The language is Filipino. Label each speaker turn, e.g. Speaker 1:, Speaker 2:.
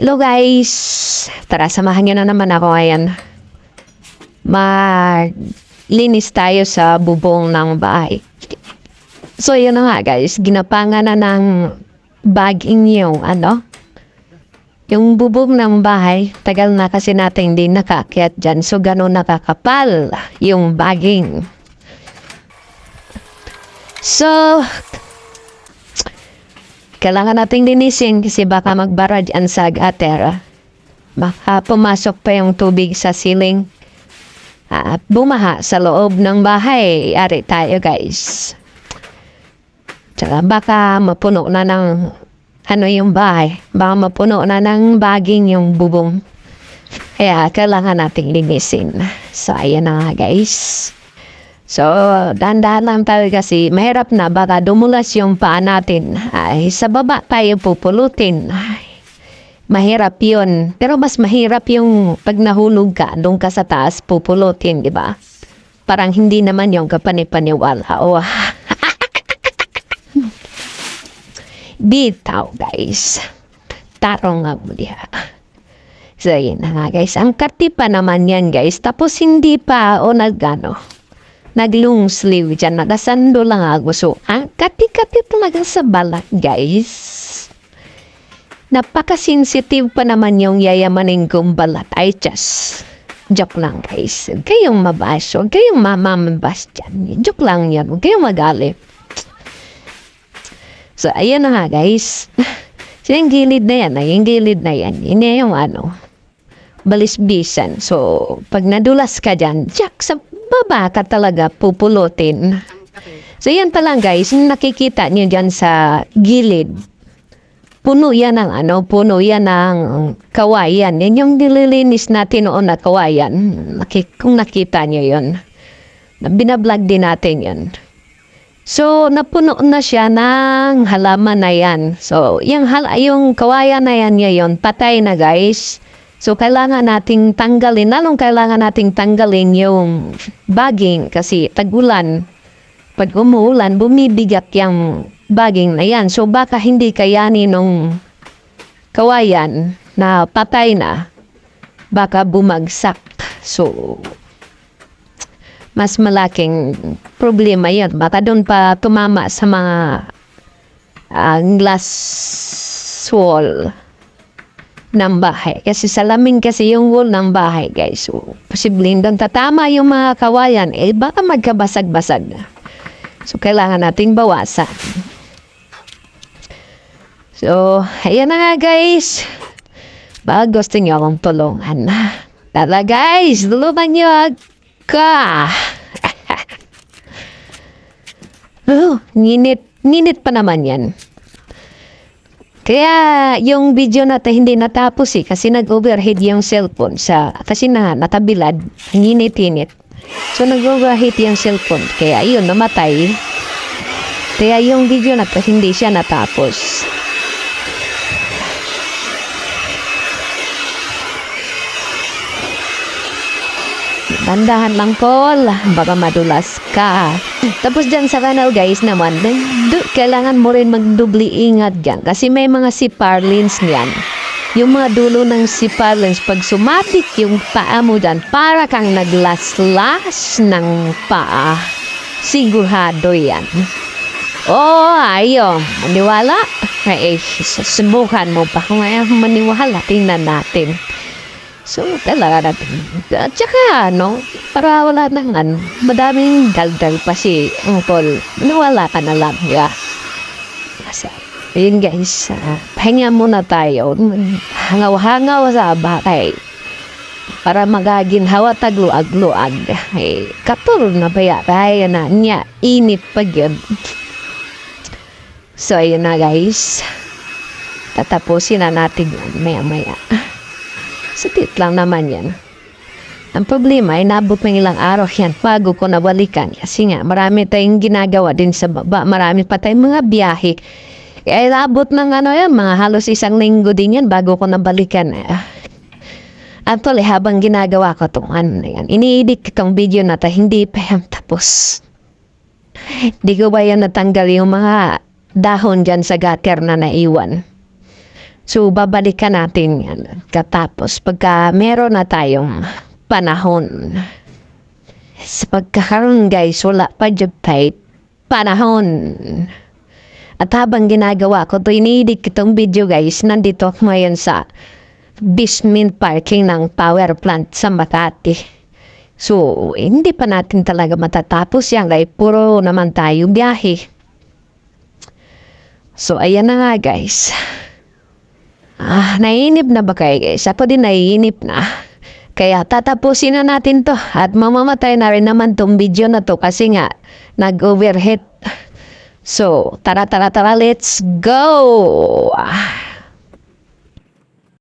Speaker 1: Hello guys! Tara, samahan nyo na naman ako ngayon. Maglinis tayo sa bubong ng bahay. So yun na nga guys, ginapangan na ng baging yung yung bubong ng bahay. Tagal na kasi natin hindi nakaakyat dyan. So ganun nakakapal yung baging. So, kailangan nating linisin kasi baka magbara dyan sa gutter. Baka pumasok pa yung tubig sa ceiling. At bumaha sa loob ng bahay. Ari tayo guys. Tsaka baka mapuno na ng yung bahay. Baka mapuno na ng baging yung bubong. Kaya kailangan nating linisin. So ayan na nga guys. So, dahan-dahan lang tayo kasi mahirap na baka dumulas yung paa natin. Ay, sa baba tayo pupulutin. Ay, mahirap yun. Pero mas mahirap yung pag nahulog ka, doon ka sa taas pupulutin, di ba? Parang hindi naman yung kapanipaniwala. Oh. Bitaw, guys. Tarong nga muli ha. So, yun na nga, guys. Ang katipa naman yan, guys. Tapos hindi pa, naglong sleeve dyan, nakasando lang ako. So, ang kati-kati talaga sa balat, guys. Napaka-sensitive pa naman yung yayamanin kong balat. Ay, just joke lang, guys. Huwag kayong mabaso. Huwag kayong mamamabas dyan. Joke lang yan. Huwag kayong magalit. So, ayan na nga, guys. So, yung gilid na yan. Yung gilid na yan. Yun yung balisbisan. So, pag nadulas ka dyan, jack sa baba ka talaga pupulutin. So yan pa lang guys, nakikita niyo dyan sa gilid. Puno yan ng kawayan. Yan yung nililinis natin noon na kawayan. Kung nakita niyo yun. Binablog din natin yun. So napuno na siya ng halaman na yan. So yung kawayan na yan ngayon, patay na guys. So, kailangan nating tanggalin, lalong kailangan nating tanggalin yung baging kasi tagulan. Pag umuulan, bumibigat yung baging na yan. So, baka hindi kayanin nung kawayan na patay na, baka bumagsak. So, mas malaking problema yan. Baka doon pa tumama sa mga glass wall ng bahay. Kasi salamin kasi yung wall ng bahay, guys. So, posibleng doon tatama yung mga kawayan. Baka magkabasag-basag. So, kailangan nating bawasan. So, ayan na nga, guys. Baka gusto nyo akong tulungan. Tala, guys. Tulungan nyo ka. Ninit pa naman yan. Kaya yung video natin hindi natapos kasi nag-overheat yung cellphone kasi natabilad, hinit-hinit. So nag-overheat yung cellphone, kaya yun namatay. Kaya yung video natin hindi siya natapos. Dandahan lang Paul, baka madulas ka. Tapos dyan sa kanal guys naman, kailangan mo rin magdubli ingat dyan. Kasi may mga sipar lens niyan. Yung mga dulo ng sipar lens, pag sumatik yung paa mo dyan, para kang naglas-las ng paa. Sigurado yan. Ayun. Maniwala? Subukan mo pa. Kung ayaw maniwala, tingnan natin. So, talaga natin. At saka, para wala nang madaming daldal pa si Paul. Nawala ka na lang, ya. Kasi, yun guys, pahinga muna tayo. Hangaw-hangaw sa bakay. Para magaginhawa tagluag-luag. Katulog na ba kaya na niya, init pa yun. So, ayun na guys. Tatapusin na natin maya-maya. Satit lang naman yan. Ang problema ay nabot ng ilang araw yan bago ko nabalikan. Kasi nga, marami tayong ginagawa din sa baba. Marami pa tayong mga biyahe. Kaya nabot ng mga halos isang linggo din yan bago ko nabalikan. Actually, habang ginagawa ko itong ini-edit itong video na hindi pa yan tapos. Di ko ba yan natanggal yung mga dahon dyan sa gutter na naiwan. So, babalikan natin yan. Katapos, pagka meron na tayong panahon. Sa pagkakaroon guys, wala pa dyan panahon. At habang ginagawa ko, iniidit kitong video guys, nandito ako ngayon sa basement parking ng power plant sa Makati. So, hindi pa natin talaga matatapos yan. Like, puro naman tayo biyahe. So, ayan na nga guys. Naiinip na ba kayo guys? Ako din naiinip na. Kaya tatapusin na natin to. At mamamatay na rin naman tong video na to kasi nga nag-overheat. So, tara, let's go!